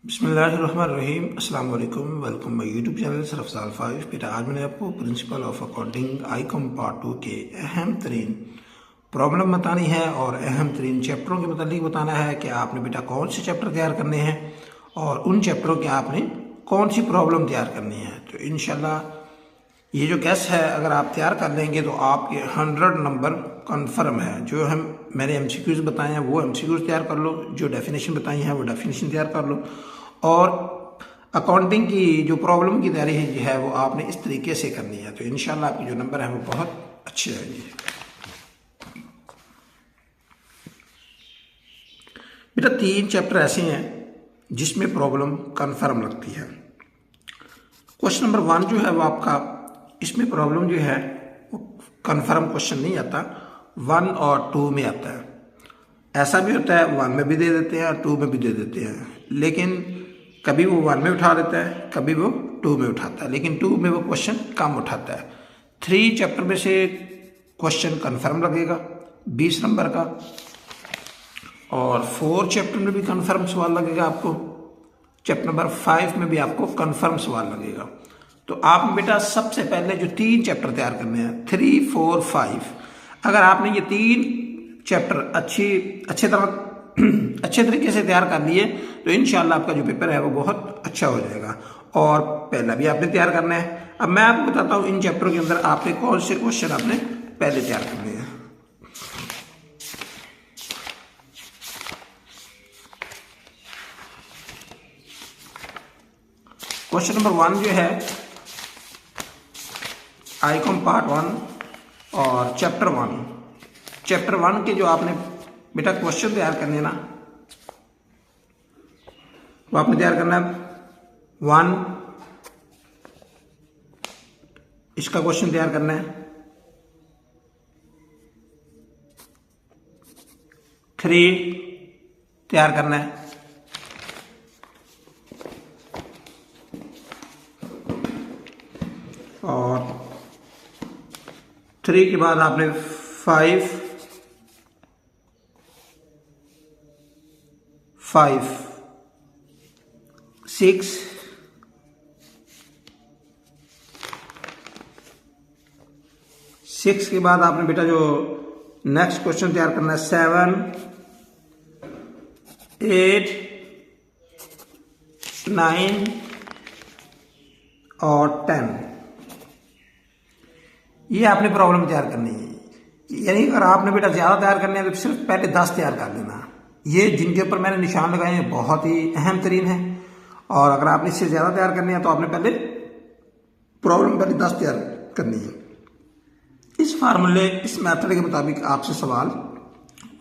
बिस्मिल्लाहिर्रहमानिर्रहीम अस्सलाम वालेकुम। वेलकम माय यूट्यूब चैनल सरफसाल 5। बेटा आज मैंने आपको principle of accounting ICom part 2 के अहम तरीन प्रॉब्लम बतानी है और अहम तरीन चैप्टरों के मतलब बताना है कि आपने बेटा कौन से चैप्टर तैयार करने हैं और उन चैप्टरों के आपने कौन सी प्रॉब्लम तैयार करनी है। तो इंशाल्लाह ये जो गैस है अगर आप तैयार कर लेंगे तो आपके 100 नंबर कन्फर्म है। जो मैंने एमसीक्यूज बताए हैं वो एमसीक्यूज तैयार कर लो, जो डेफिनेशन बताई हैं वो डेफिनेशन तैयार कर लो और अकाउंटिंग की जो प्रॉब्लम की तैयारी है वो आपने इस तरीके से करनी है। तो इंशाल्लाह आपके जो नंबर है वो बहुत अच्छे रहेंगे। बेटा 3 चैप्टर ऐसे हैं जिसमें प्रॉब्लम कन्फर्म लगती है। क्वेश्चन नंबर 1 जो है वो आपका इसमें प्रॉब्लम जो है वो कन्फर्म क्वेश्चन नहीं आता, 1 और 2 में आता है। ऐसा भी होता है 1 में भी दे देते हैं और 2 में भी दे देते हैं, लेकिन कभी वो 1 में उठा देता है, कभी वो 2 में उठाता है, लेकिन 2 में वो क्वेश्चन कम उठाता है। 3 चैप्टर में से क्वेश्चन कन्फर्म लगेगा 20 नंबर का और 4 चैप्टर में भी कन्फर्म सवाल लगेगा आपको। चैप्टर नंबर 5 में भी आपको कन्फर्म सवाल लगेगा। तो आप बेटा सबसे पहले जो 3 चैप्टर तैयार करने हैं 3, 4, 5, अगर आपने ये 3 चैप्टर अच्छे तरीके से तैयार कर लिए तो इंशाल्लाह आपका जो पेपर है वो बहुत अच्छा हो जाएगा। और पहला भी आपने तैयार करना है। अब मैं आपको बताता हूँ इन चैप्टरों के अंदर आपने कौन से क्वेश्चन आपने पहले तैयार करने हैं। क्वेश्चन नंबर 1 जो है आईकॉम पार्ट 1 और चैप्टर 1 के जो आपने बेटा क्वेश्चन तैयार करने हैं ना, वो आपने तैयार करना है 1 इसका क्वेश्चन तैयार करना है, 3 तैयार करना है, और 3 के बाद आपने 5, 6, 6 के बाद आपने बेटा जो नेक्स्ट क्वेश्चन तैयार करना है 7, 8, 9 और 10। ये आपने प्रॉब्लम तैयार करनी है। यानी अगर आपने बेटा ज़्यादा तैयार करने हैं तो सिर्फ पहले 10 तैयार कर लेना। ये जिनके ऊपर मैंने निशान लगाए हैं बहुत ही अहम तरीन है, और अगर आपने इससे ज़्यादा तैयार करनी है तो आपने पहले 10 तैयार करनी है। इस मैथड के मुताबिक आपसे सवाल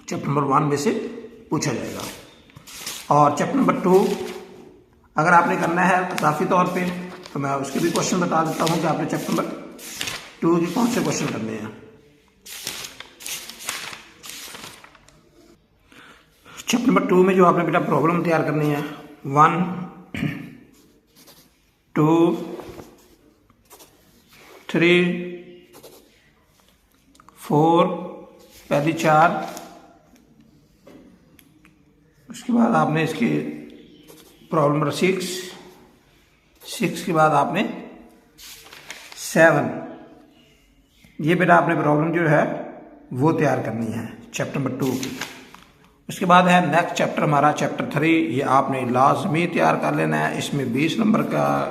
चैप्टर नंबर 1 में से पूछा जाएगा। और चैप्टर नंबर 2 अगर आपने करना है इजाफी तौर पे तो मैं उसके भी क्वेश्चन बता देता हूँ कि आपने चैप्टर नंबर 2 के कौन से क्वेश्चन करने हैं। चैप्टर नंबर 2 में जो आपने बेटा प्रॉब्लम तैयार करनी है 1, 2, 3, 4, पहली 4, उसके बाद आपने इसके प्रॉब्लम नंबर 6 के बाद आपने 7, ये बेटा आपने प्रॉब्लम जो है वो तैयार करनी है चैप्टर नंबर 2 की। उसके बाद है नेक्स्ट चैप्टर हमारा चैप्टर 3, ये आपने लाजमी तैयार कर लेना है। इसमें 20 नंबर का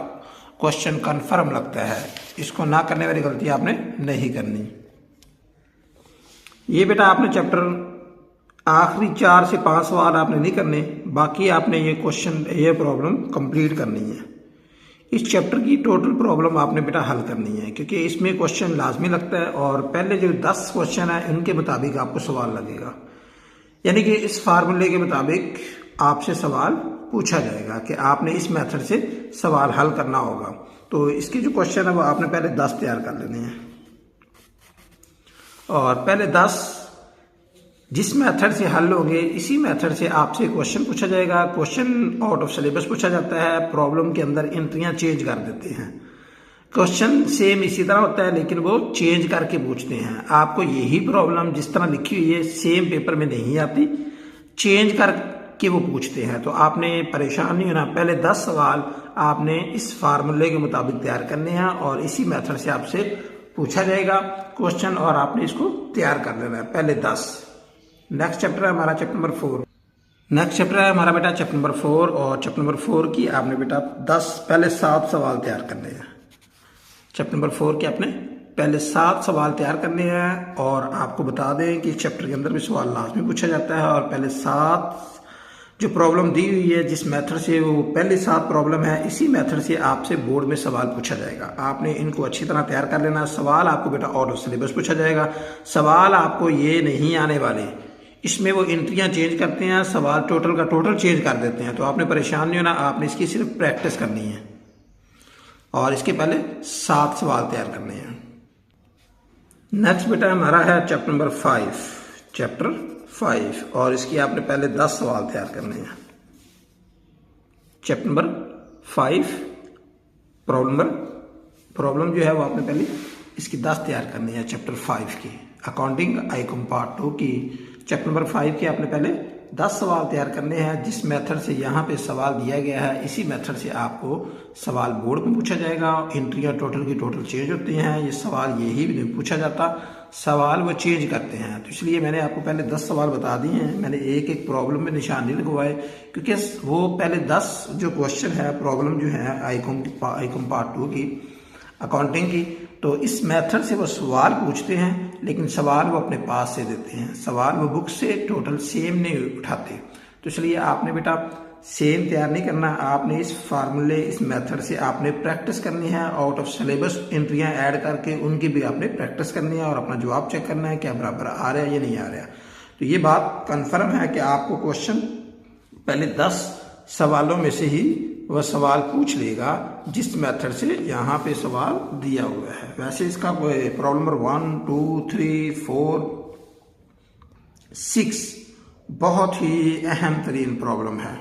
क्वेश्चन कन्फर्म लगता है, इसको ना करने वाली गलती आपने नहीं करनी। ये बेटा आपने चैप्टर आखिरी 4 से 5 सवाल आपने नहीं करने, बाकी आपने ये प्रॉब्लम कंप्लीट करनी है। इस चैप्टर की टोटल प्रॉब्लम आपने बेटा हल करनी है, क्योंकि इसमें क्वेश्चन लाजमी लगता है और पहले जो 10 क्वेश्चन है उनके मुताबिक आपको सवाल लगेगा। यानी कि इस फार्मूले के मुताबिक आपसे सवाल पूछा जाएगा कि आपने इस मेथड से सवाल हल करना होगा। तो इसके जो क्वेश्चन है वो आपने पहले 10 तैयार कर लेने हैं, और पहले 10 जिस मेथड से हल होंगे इसी मेथड से आपसे क्वेश्चन पूछा जाएगा। क्वेश्चन आउट ऑफ सिलेबस पूछा जाता है, प्रॉब्लम के अंदर एंट्रियां चेंज कर देते हैं। क्वेश्चन सेम इसी तरह होता है लेकिन वो चेंज करके पूछते हैं। आपको यही प्रॉब्लम जिस तरह लिखी हुई है सेम पेपर में नहीं आती, चेंज कर कि वो पूछते हैं। तो आपने परेशान नहीं होना, पहले 10 सवाल आपने इस फार्मूले के मुताबिक तैयार करने हैं और इसी मेथड से आपसे पूछा जाएगा क्वेश्चन और आपने इसको तैयार कर लेना है, पहले 10। नेक्स्ट चैप्टर है हमारा चैप्टर नंबर 4। नेक्स्ट चैप्टर है हमारा बेटा चैप्टर नंबर 4 और चैप्टर नंबर 4 की आपने बेटा पहले 7 सवाल तैयार करने हैं। चैप्टर नंबर 4 के आपने पहले 7 सवाल तैयार करने हैं और आपको बता दें कि चैप्टर के अंदर भी सवाल लाजमी पूछा जाता है और पहले 7 जो प्रॉब्लम दी हुई है जिस मेथड से वो पहले 7 प्रॉब्लम है, इसी मेथड से आपसे बोर्ड में सवाल पूछा जाएगा। आपने इनको अच्छी तरह तैयार कर लेना। सवाल आपको बेटा आउट ऑफ सिलेबस पूछा जाएगा। सवाल आपको ये नहीं आने वाले, इसमें वो एंट्रियां चेंज करते हैं, सवाल टोटल का टोटल चेंज कर देते हैं। तो आपने परेशान नहीं होना, आपने इसकी सिर्फ प्रैक्टिस करनी है और इसके पहले 7 सवाल तैयार करने हैं। नेक्स्ट बेटा हमारा है चैप्टर नंबर 5, चैप्टर 5 और इसकी आपने पहले 10 सवाल तैयार करने हैं। चैप्टर नंबर 5 प्रॉब्लम जो है वो आपने पहले इसकी 10 तैयार करनी है। चैप्टर 5 की अकाउंटिंग आईकॉम पार्ट 2 की चैप्टर नंबर 5 के आपने पहले 10 सवाल तैयार करने हैं। जिस मेथड से यहाँ पे सवाल दिया गया है इसी मेथड से आपको सवाल बोर्ड में पूछा जाएगा। एंट्रियाँ टोटल की टोटल चेंज होती हैं, ये सवाल यही भी नहीं पूछा जाता, सवाल वो चेंज करते हैं। तो इसलिए मैंने आपको पहले 10 सवाल बता दिए हैं। मैंने एक एक प्रॉब्लम में निशान नहीं लगवाए क्योंकि वो पहले 10 जो क्वेश्चन है प्रॉब्लम जो है आईकॉम पार्ट 2 की अकाउंटिंग की, तो इस मेथड से वो सवाल पूछते हैं लेकिन सवाल वो अपने पास से देते हैं, सवाल वो बुक से टोटल सेम नहीं उठाते। तो इसलिए आपने बेटा सेम तैयार नहीं करना, आपने इस फार्मूले इस मेथड से आपने प्रैक्टिस करनी है। आउट ऑफ सिलेबस एंट्रियां ऐड करके उनकी भी आपने प्रैक्टिस करनी है और अपना जवाब चेक करना है क्या बराबर आ रहा है या नहीं आ रहा। तो ये बात कन्फर्म है कि आपको क्वेश्चन पहले 10 सवालों में से ही वह सवाल पूछ लेगा जिस मेथड से यहाँ पे सवाल दिया हुआ है। वैसे इसका प्रॉब्लम नंबर 1, 2, 3, 4, 6 बहुत ही अहम तरीन प्रॉब्लम है।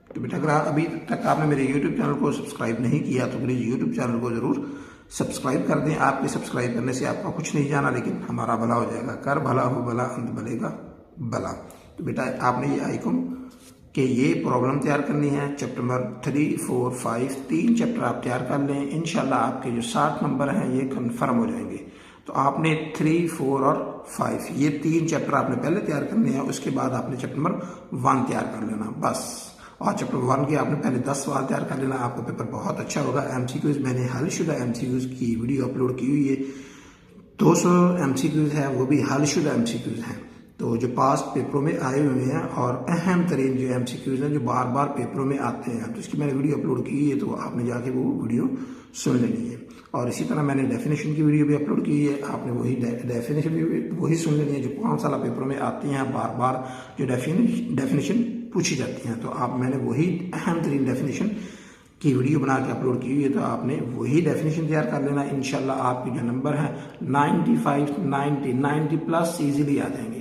तो बेटा अगर अभी तक आपने मेरे YouTube चैनल को सब्सक्राइब नहीं किया तो प्लीज़ YouTube चैनल को ज़रूर सब्सक्राइब कर दें। आपके सब्सक्राइब करने से आपका कुछ नहीं जाना लेकिन हमारा भला हो जाएगा। कर भला हो भला, अंत भलेगा भला। तो बेटा आपने ये आईकॉम कि ये प्रॉब्लम तैयार करनी है। चैप्टर नंबर 3, 4, 5 3 चैप्टर आप तैयार कर लें, इंशाल्लाह आपके जो 60 नंबर हैं ये कंफर्म हो जाएंगे। तो आपने 3, 4 और 5 ये 3 चैप्टर आपने पहले तैयार करने हैं, उसके बाद आपने चैप्टर नंबर 1 तैयार कर लेना बस। और चैप्टर 1 के आपने पहले 10 सवाल तैयार कर लेना, आपका पेपर बहुत अच्छा होगा। MCQs मैंने हलशुदा MCQs की वीडियो अपलोड की हुई है, 200 MCQs है, वो भी हलशुदा MCQs हैं। तो जो पास पेपरों में आए हुए हैं और अहम तरीन जो MCQs हैं जो बार बार पेपरों में आते हैं, तो इसकी मैंने वीडियो अपलोड की है, तो आपने जाके वो वीडियो सुन लेनी है। और इसी तरह मैंने डेफिनेशन की वीडियो भी अपलोड की है, आपने वही डेफिनेशन भी वही सुन लेनी है जो 5 साल पेपरों में आती हैं, बार बार जो डेफिनेशन पूछी जाती हैं। तो मैंने वही अहम तरीन डेफिनेशन की वीडियो बना के अपलोड की हुई है, तो आपने वही डेफिनेशन तैयार कर लेना। इंशाल्लाह आपके जो नंबर है 95, 90 प्लस ईजिली आ जाएंगे।